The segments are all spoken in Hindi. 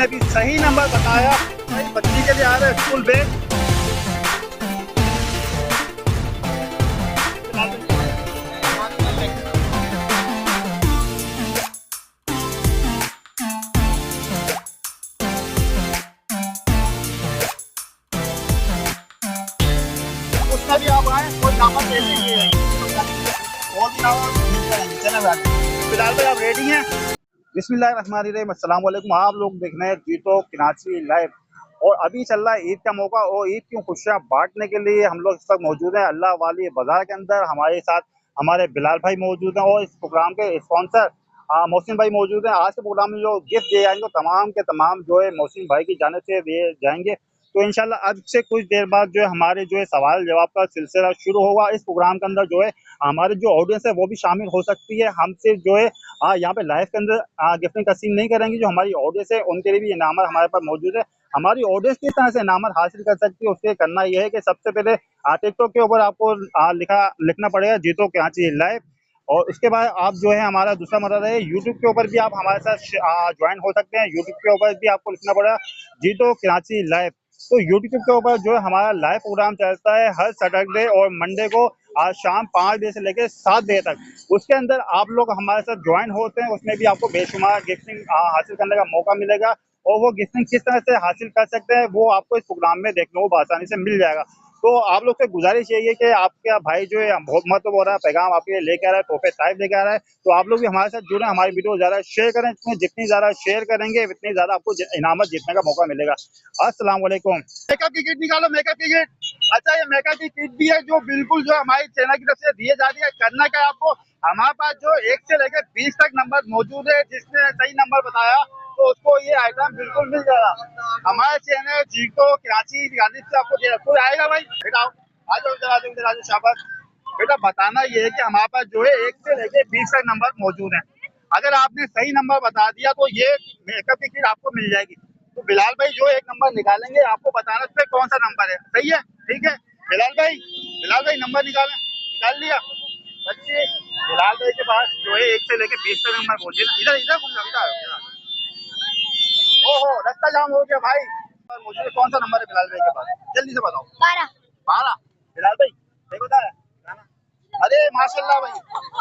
ने भी सही नंबर बताया। भाई बच्ची के लिए आ रहे स्कूल बैग। उसमें भी आप आए कोई नंबर दे दीजिए और फिलहाल भाई आप रेडी हैं? बिस्मिल्लाहिर्रहमानिर्रहीम, अस्सलाम वालेकुम। आप लोग देख रहे हैं जीतो कराची लाइव और अभी चल रहा है ईद का मौका और ईद की खुशियां बांटने के लिए हम लोग इस वक्त मौजूद हैं अल्लाह वाली बाजार के अंदर। हमारे साथ हमारे बिलाल भाई मौजूद हैं और इस प्रोग्राम के स्पॉन्सर मोहसिन भाई मौजूद हैं। आज के प्रोग्राम में जो गिफ्ट दिए जाएंगे तमाम के तमाम जो है मोहसिन भाई की जानिब से दिए जाएंगे। तो इंशाल्लाह अब से कुछ देर बाद जो है हमारे जो है सवाल जवाब का सिलसिला शुरू होगा। इस प्रोग्राम के अंदर जो है हमारे जो ऑडियंस है वो भी शामिल हो सकती है। हमसे जो है यहाँ पे लाइव के अंदर गिफ्टिंग तकसीम नहीं करेंगे। जो हमारी ऑडियंस है उनके लिए भी इनाम हमारे पास मौजूद है। हमारी ऑडियंस किस तरह से इनाम हासिल कर सकती है उसके करना यह है कि सबसे पहले टिकटॉक के ऊपर आपको लिखना पड़ेगा जीतो कराची लाइव। और उसके बाद आप जो है हमारा दूसरा मदद है यूट्यूब के ऊपर भी आप हमारे साथ ज्वाइन हो सकते हैं। यूट्यूब के ऊपर भी आपको लिखना पड़ेगा जीतो कराची लाइव। तो यूट्यूब के ऊपर जो है हमारा लाइव प्रोग्राम चलता है हर सैटरडे और मंडे को आज शाम 5 बजे से लेकर 7 बजे तक। उसके अंदर आप लोग हमारे साथ ज्वाइन होते हैं। उसमें भी आपको बेशुमार गिफ्टिंग हासिल करने का मौका मिलेगा और वो गिफ्टिंग किस तरह से हासिल कर सकते हैं वो आपको इस प्रोग्राम में देखने को आसानी से मिल जाएगा। तो आप लोग से गुजारिश यही है कि आपका भाई जो है बहुत महत्व हो रहा है पैगाम आपके लिए लेके आ रहा है, तोहफे टाइप लेके आ रहा है। तो आप लोग भी हमारे साथ जुड़े, हमारी वीडियो को ज्यादा शेयर करें। जितनी ज्यादा शेयर करेंगे उतनी ज्यादा आपको इनामत जीतने का मौका मिलेगा। अस्सलाम वालेकुम। मेकअप की किट निकालो, मेकअप की किट। अच्छा, ये मेकअप की किट भी है जो बिल्कुल जो हमारी चैनल की तरफ से दिए जा रही है। करना क्या है आपको, हमारे पास जो 1 से लेकर 20 तक नंबर मौजूद है। जिसने सही नंबर बताया तो उसको ये आइटम बिल्कुल मिल जाएगा। हमारे चैनल जीतो कराची से आपको कोई आएगा भाई, बेटा आ जाओ इधर, आ जाओ इधर, आ जाओ, शाबाश बेटा। बताना ये है कि हमारे पास जो है 1 से लेकर 20 तक नंबर मौजूद है। अगर आपने सही नंबर बता दिया तो ये मेकअप की किट आपको मिल जाएगी। तो बिलाल भाई जो एक नंबर निकालेंगे आपको बताना उस पर कौन सा नंबर है। सही है, ठीक है बिलाल भाई नंबर निकाल लिया बच्चे। बिलाल भाई के पास जो है 1 से लेकर 20 तक नंबर मौजूद है। इधर इधर घूम जाओ, इधर। ओहो, रास्ता जाम हो गया भाई। मुझे कौन सा नंबर है बिलाल भाई के पास, जल्दी से बताओ। 12 बिलाल भाई नहीं बताया। अरे माशाल्लाह भाई,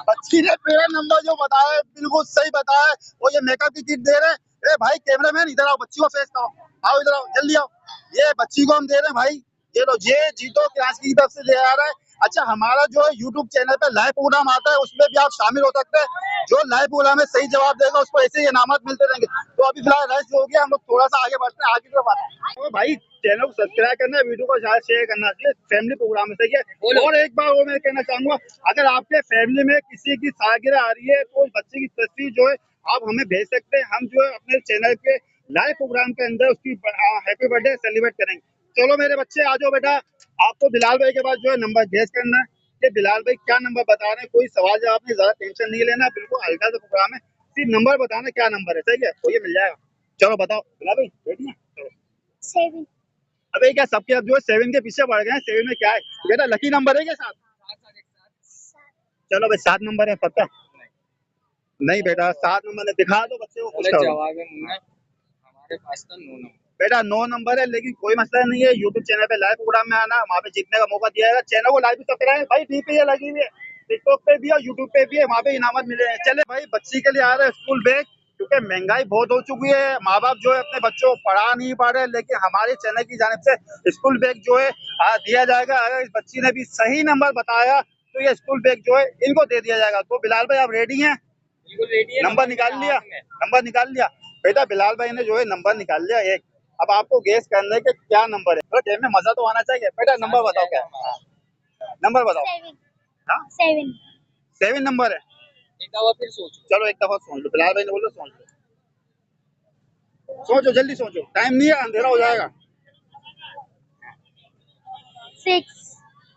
बच्ची ने मेरा नंबर जो बताया है बिल्कुल सही बताया है। वो ये मेकअप की किट दे रहे हैं। अरे भाई कैमरामैन इधर आओ, बच्ची को फेस करो। आओ इधर आओ, जल्दी आओ। ये बच्ची को हम दे रहे हैं भाई। ये लो, ये जीतो कराची की तरफ से दे आ रहा है। अच्छा, हमारा जो है यूट्यूब चैनल पे लाइव प्रोग्राम आता है उसमें भी आप शामिल हो सकते हैं। जो लाइव प्रोग्राम में सही जवाब देगा उसको ऐसे ही इनामत मिलते रहेंगे। तो अभी फिलहाल रेस्ट हो गया, हम लोग थोड़ा सा आगे बढ़ते हैं, आगे की तरफ आते हैं। तो भाई चैनल को सब्सक्राइब करना है, वीडियो को ज्यादा शेयर करना चाहिए। फैमिली प्रोग्राम है, सही है। और एक बार वो मैं कहना चाहूंगा, अगर आपके फैमिली में किसी की सालगिरह आ रही है तो बच्चे की तस्वीर जो है आप हमें भेज सकते हैं। हम जो है अपने चैनल पे लाइव प्रोग्राम के अंदर उसकी हैप्पी बर्थडे सेलिब्रेट करेंगे। चलो मेरे बच्चे आ जाओ बेटा। आपको बिलाल भाई के पास जो है नंबर गेस करना है कि बिलाल भाई क्या नंबर बता रहे हैं। कोई सवाल जवाब नहीं, ज्यादा टेंशन नहीं लेना, बिल्कुल हल्का सा प्रोग्राम है। सिर्फ नंबर बताना क्या नंबर है, सही है, तो ये मिल जाएगा। चलो बताओ बिलाल भाई, रेडी है? चलो 7। अबे क्या सबके अब जो है 7 के पीछे बढ़ गए हैं। 7 में क्या है बेटा, लकी नंबर है क्या 7? चलो भाई 7 नंबर है, पक्का? नहीं बेटा 7 नंबर है, दिखा दो बच्चे को कुछ करो। जवाब है हमारे पास तो 9 नंबर बेटा 9 नंबर है, लेकिन कोई मसला नहीं है। यूट्यूब चैनल पे लाइव प्रोग्राम में आना, वहाँ पे जीतने का मौका दिया जाएगा। चैनल को लाइव भी सब्सक्राइब भाई, डीपी लगी हुई है, टिकटॉक पे भी और यूट्यूब पे भी है, वहाँ पे इनामत मिले हैं। चले भाई, बच्ची के लिए आ रहे हैं स्कूल बैग, क्योंकि महंगाई बहुत हो चुकी है। माँ बाप जो है अपने बच्चों को पढ़ा नहीं पा रहे, लेकिन हमारे चैनल की जानिब से स्कूल बैग जो है दिया जाएगा। अगर इस बच्ची ने भी सही नंबर बताया तो ये स्कूल बैग जो है इनको दे दिया जाएगा। तो बिलाल भाई आप रेडी हैं? बिल्कुल रेडी है। नंबर निकाल लिया? नंबर निकाल लिया बेटा। बिलाल भाई ने जो है नंबर निकाल लिया एक। अब आपको गेस करने के क्या नंबर है, तो गेम में मजा तो आना चाहिए। बेटा नंबर बताओ क्या है? नंबर बताओ। 7। 7 नंबर है। एक दफा फिर सोचो। चलो एक दफा सोच लो, बिलाल भाई ने बोलो सोच लो, सोचो जल्दी सोचो, टाइम नहीं है, अंधेरा हो जाएगा। 6।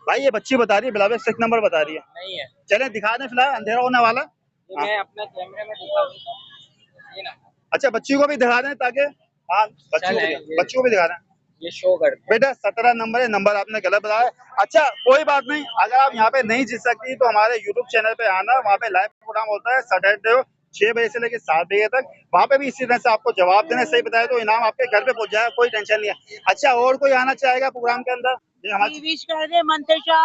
भाई ये बच्ची बता रही है, बिलाल भाई 6 नंबर बता रही है। नहीं है चले दिखा दें, फिलहाल अंधेरा होने वाला। तो मैं अपने कैमरे में दिखा देता हूं। ये ना अच्छा बच्ची को भी दिखा दें ताकि बच्ची को भी दिखा दें। ये शो कर बेटा 17 नंबर है, नंबर आपने गलत बताया। अच्छा कोई बात नहीं, अगर आप यहाँ पे नहीं जीत सकती तो हमारे YouTube चैनल पे आना, वहाँ पे लाइव प्रोग्राम होता है सैटरडे 6 बजे से लेकर 7 बजे तक वहाँ पे भी इसी तरह से आपको जवाब देना है। सही बताया तो इनाम आपके घर पे पहुंच जाएगा, कोई टेंशन नहीं है। अच्छा, और कोई आना चाहेगा प्रोग्राम के अंदर? ये हमारे विश कर दे मंतशा,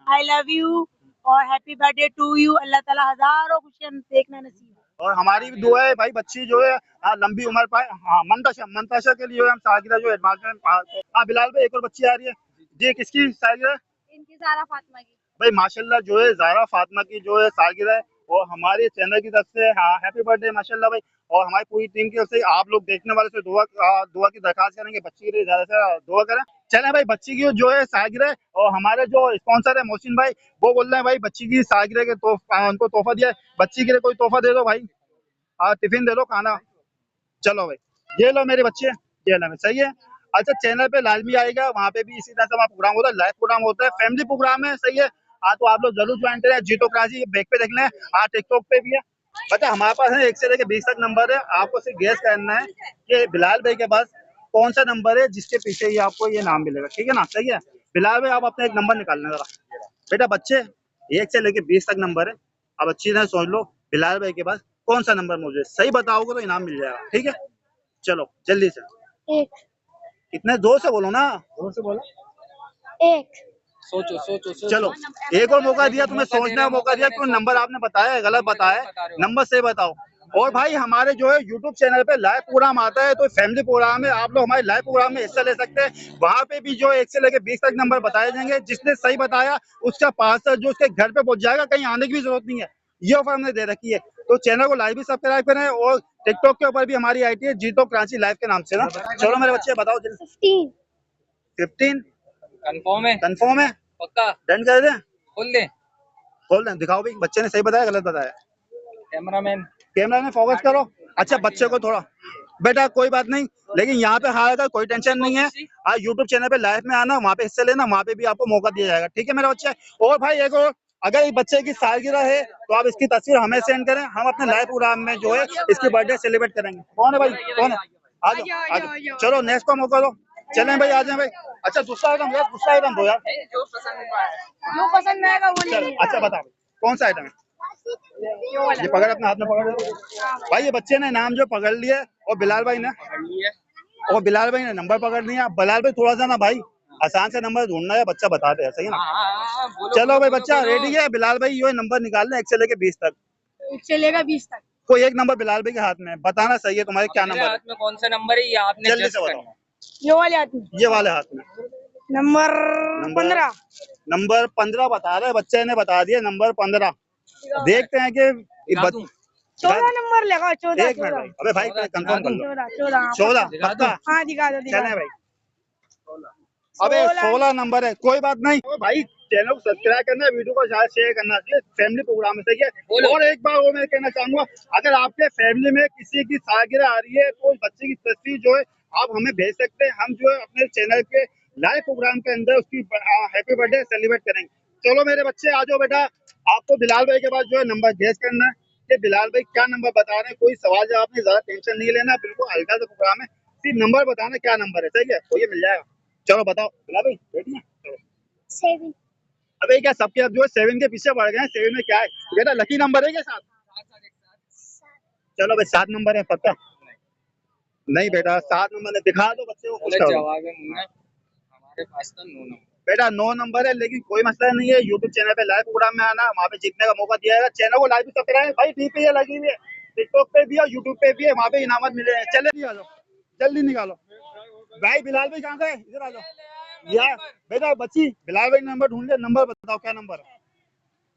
आई लव यू और हैप्पी बर्थडे टू यू। अल्लाह ताला हजारों खुशियां देखना नसीब हो। और हमारी भी दुआ है भाई, बच्ची जो है लंबी उम्र पाए। हाँ, मंताशा, मंताशा के लिए हम सालगिरह जो एडवांस में। हाँ बिलाल भाई, एक और बच्ची आ रही है जी, किसकी सालगिरह? इनकी ज़ारा फातिमा की। भाई माशाल्लाह जो है ज़ारा फातिमा की जो है सालगिरह है, और हमारे चैनल की तरफ से हाँ हैप्पी बर्थडे माशाल्लाह भाई। और हमारी पूरी टीम की तरफ से आप लोग देखने वाले से दुआ की दरखास्त करेंगे, बच्ची के लिए ज्यादा से ज्यादा दुआ करें। चलें भाई, बच्ची की जो है सालगिरह है, और हमारे जो स्पॉन्सर है मोहसिन भाई, वो बोल रहे हैं भाई बच्ची की सालगिरह के उनको तोहफा दिया है, बच्ची के लिए कोई तोहफा दे दो भाई। टिफिन दे दो, खाना। चलो भाई, ये लो मेरे बच्चे, ये लो, सही है। अच्छा, चैनल पे लाजमी आएगा, वहाँ पे भी इसी तरह से वहाँ प्रोग्राम होता है, लाइव प्रोग्राम होता है, फैमिली प्रोग्राम है, सही है। तो आप लोग जरूर ज्वाइन करें। जीतो क्रांति बैक पे देख लें, टिकटॉक पे भी है। बता, हमारे पास है 1 से लेकर 20 तक नंबर है, आपको सिर्फ गेस करना है कि बिलाल भाई के पास कौन सा नंबर है जिसके पीछे ही आपको ये नाम मिलेगा, ठीक है ना? सही है। बिलाल भाई, आप अपना एक नंबर निकालना जरा। बेटा बच्चे, 1 से लेकर 20 तक नंबर है, अब अच्छी तरह सोच लो बिलाल भाई के पास कौन सा नंबर मौजूद है। सही बताओगे तो इनाम मिल जाएगा, ठीक है? चलो जल्दी से। एक। कितने जोर से बोलो ना, जोर से बोलो। एक। सोचो सोचो सोचो। चलो, एक और मौका दिया तुम्हें, सोचने का मौका दिया, क्यों नंबर आपने बताया है गलत बताया है, नंबर सही बताओ। और भाई हमारे जो है YouTube चैनल पे लाइव प्रोग्राम आता है, तो फैमिली प्रोग्राम है, आप लोग हमारे लाइव प्रोग्राम में हिस्सा ले सकते हैं। वहाँ पे भी जो 1 से लेकर 20 तक नंबर बताए जाएंगे, जिसने सही बताया उसका पार्सल जो उसके घर पे पहुंच जाएगा, कहीं आने की भी जरूरत नहीं है। ये ऑफर हमने दे रखी है, तो चैनल को लाइव भी सब्सक्राइब करें, और टिकटॉक के ऊपर भी हमारी आईटी है जीतो क्रांति लाइव के नाम से ना। चलो मेरे बच्चे बताओ जल्दी। 15। 15 कंफर्म है? कंफर्म है, पक्का? डन कर दें? खोल दे। खोल दें, दिखाओ भाई बच्चे ने सही बताया गलत बताया? कैमरामैन। कैमरा में फोकस करो। अच्छा, बच्चे को थोड़ा, बेटा कोई बात नहीं, लेकिन यहाँ पे हारा था, कोई टेंशन नहीं है। यूट्यूब चैनल पे लाइव में आना, वहाँ पे हिस्सा लेना, वहाँ पे भी आपको मौका दिया जाएगा, ठीक है मेरा बच्चा? और भाई एक और, अगर इस बच्चे की सालगिरह है तो आप इसकी तस्वीर हमें सेंड करें, हम अपने लाइव प्रोग्राम में जो है इसकी बर्थडे सेलिब्रेट करेंगे। कौन है भाई, कौन है? आ जाओ, आ जाओ। चलो नेक्स्ट को मौका दो, चलें भाई, आ जाए भाई। अच्छा, दूसरा आइटम यार, दूसरा आइटम दो यार, जो पसंद आए। जो पसंद आएगा वो चलो। ले। अच्छा बताओ कौन सा आइटम है? ये पकड़, अपने हाथ में पकड़ भाई। ये बच्चे ने नाम जो पकड़ लिया, और बिलाल भाई ने नंबर पकड़ लिया। बिलाल भाई थोड़ा सा ना भाई आसान से नंबर ढूंढना है, बच्चा बताते हैं, सही है ना? चलो भाई, बच्चा रेडी है। बिलाल भाई ये नंबर निकालना 1 से लेकर 20 तक, 1 से लेकर 20 तक। कोई एक नंबर बिलाल भाई के हाथ में, बताना सही है तुम्हारे क्या नंबर है। हाथ में कौन सा नंबर है ये आपने जल्दी जज से करना बताओ। है। ये वाले आदमी ये वाले हाथ में नंबर 15। नंबर 15 बता रहे बच्चे ने, बता दिया नंबर 15। देखते हैं कि दिखा दूं? 14 नंबर लगा, 14। एक मिनट भाई, अबे भाई कंफर्म कर लो। 14। 14 दिखा दूं? पक्का? हाँ दिखा दो, दिखा चले दो। भाई। अबे 16 नंबर है, कोई बात नहीं भाई। चैनल को सब्सक्राइब करना, वीडियो को ज्यादा शेयर करना, फैमिली प्रोग्राम है, सही है। और एक बार वो मैं कहना चाहूंगा, अगर आपके फैमिली में किसी की सालगिरह आ रही है, तो उस बच्चे की तस्वीर जो है आप हमें भेज सकते हैं। हम जो है अपने चैनल के लाइव प्रोग्राम के अंदर उसकी हैप्पी बर्थडे सेलिब्रेट करेंगे। चलो मेरे बच्चे आ जाओ बेटा, आपको बिलाल भाई के पास जो है नंबर गेस करना है कि बिलाल भाई क्या नंबर बता रहे हैं। कोई सवाल जवाब नहीं, ज्यादा टेंशन नहीं लेना, बिल्कुल हल्का सा प्रोग्राम है, सिर्फ नंबर बताना क्या नंबर है, सही है? तो ये मिल जाएगा। चलो बताओ बिलाल भाई, रेडी है? चलो। 7। अबे क्या सबके अब जो है 7 के पीछे बढ़ गए हैं, 7 में क्या है बेटा, लकी नंबर है क्या 7? चलो भाई 7 नंबर है, पक्का? नहीं बेटा 7 नंबर है, दिखा दो बच्चे को, खुश गलत करो। जवाब है मुन्ना, हमारे पास तो 9 नंबर। बेटा 9 नंबर है, लेकिन कोई मसला नहीं है। यूट्यूब चैनल पे लाइव प्रोग्राम में आना, वहाँ पे जीतने का मौका दिया जाएगा। चैनल को लाइव भी सब्सक्राइब भाई, टी पे लगी हुई है, टिकटॉक पे भी है, यूट्यूब पे भी है, वहाँ पे इनामत मिले हैं। चले आ जाओ, जल्दी निकालो भाई। बिलाल भाई कहाँ गए, इधर आ जाओ यार। बेटा बच्ची, बिलाल भाई नंबर ढूंढ ले, नंबर बताओ क्या नंबर है?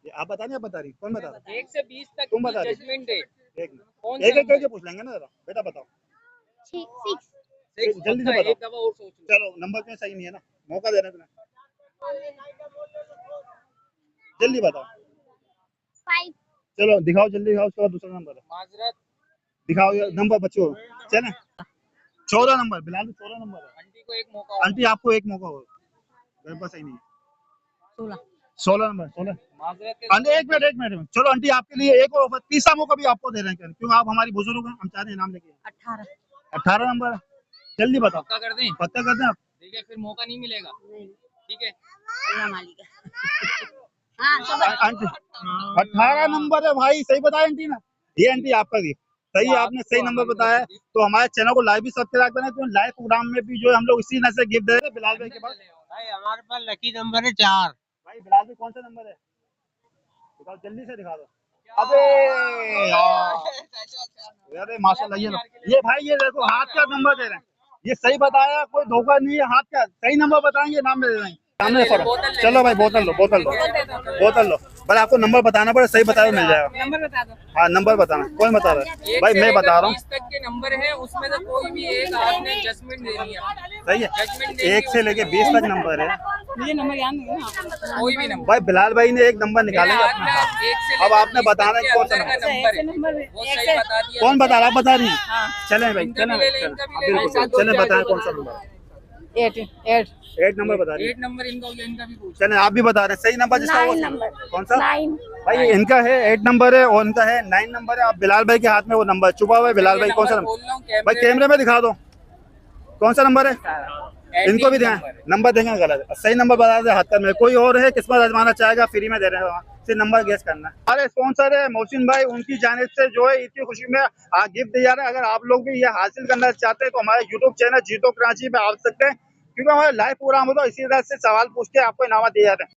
ये आप बता नहीं, आप बता रही, कौन बता रहा? 1 से 20 तक तुम बता रही। जजमेंट है। एक कौन एक सा एक करके पूछ लेंगे ना जरा, बेटा बताओ 6। जल्दी से एक बताओ। दफा और सोच लो। चलो नंबर क्यों सही नहीं है ना, मौका दे रहे हैं तुम्हें, जल्दी बताओ। 5। चलो दिखाओ, जल्दी दिखाओ, उसके बाद दूसरा नंबर है, माजरत। दिखाओ ये नंबर बच्चों। चले 14 नंबर, बिलाल 14 नंबर है। आंटी को एक मौका और। आंटी आपको एक मौका हो, मेरे पास सही नहीं है। 16 नंबर, 16। माजरत के आंटी एक मिनट, चलो आंटी आपके लिए एक और तीसरा मौका भी आपको दे रहे हैं, क्यों आप हमारी बुजुर्ग हैं, हम चाहते हैं नाम लेके। 18 नंबर है, जल्दी बताओ। पक्का कर दें? पता कर दें आप? ठीक है, फिर मौका नहीं मिलेगा। ठीक है। आंटी 18 नंबर है भाई, सही बताया आंटी ना। ये आंटी आपका गिफ्ट सही है, आपने सही नंबर बताया। तो हमारे चैनल को लाइव भी सब्सक्राइब करें, तो लाइव प्रोग्राम में भी जो है हम लोग इसी तरह से गिफ्ट दे रहे हैं बिलाल भाई के पास। भाई हमारे पास लकी नंबर है 4। भाई बिलाल भाई कौन सा नंबर है, दिखाओ जल्दी से दिखा दो। अबे यार, अरे माशाल्लाह, ये भाई ये देखो हाथ का नंबर दे रहे हैं, ये सही बताया, कोई धोखा नहीं है, हाथ का सही नंबर बताएंगे नाम दे देंगे सामने फर्क। चलो भाई बोतल लो, बोतल लो, बोतल लो। भाई आपको नंबर बताना पड़े, सही बताया मिल जाएगा। नंबर बता दो। हाँ नंबर बताना, कौन बता रहा है भाई, मैं बता रहा हूँ। 20 तक के नंबर है, उसमें से कोई भी एक आपने जजमेंट देनी है। सही है, 1 से लेके 20 तक नंबर है। मुझे नंबर याद नहीं है ना। कोई भी नंबर भाई बिलाल भाई ने एक नंबर निकालेंगे अपना, अब आपने बताना है कौन सा नंबर है। वो सही बता दिया। कौन बता रहा, आप बता रही हैं? चलें भाई चलें, बिल्कुल चलें, बताएं कौन सा नंबर। 8 नंबर बता रही है। 8 नंबर इनका हो गया, इनका भी पूछ। चलें आप भी बता रहे हैं सही नंबर जिसका वो नंबर कौन सा 9 भाई, इनका है 8 नंबर है और इनका है 9 नंबर है। आप बिलाल भाई के हाथ में वो नंबर छुपा हुआ है, बिलाल भाई कौन सा नंबर भाई कैमरे में दिखा दो, कौन सा नंबर है, इनको भी दें नंबर देंगे, गलत सही नंबर बता दे हाथ में। कोई और है किस्मत आजमाना चाहेगा, फ्री में दे रहे हैं, सिर्फ नंबर गेस करना है। हमारे स्पॉन्सर है मोहसिन भाई, उनकी जानिब से जो है ईद की खुशी में गिफ्ट दिया रहे हैं। अगर आप लोग भी ये हासिल करना चाहते हैं तो हमारे यूट्यूब चैनल जीतो कराची पे आ सकते हैं, क्योंकि हमारे लाइव प्रोग्राम होता है, इसी तरह से सवाल पूछ के आपको इनाम दिए जाते हैं।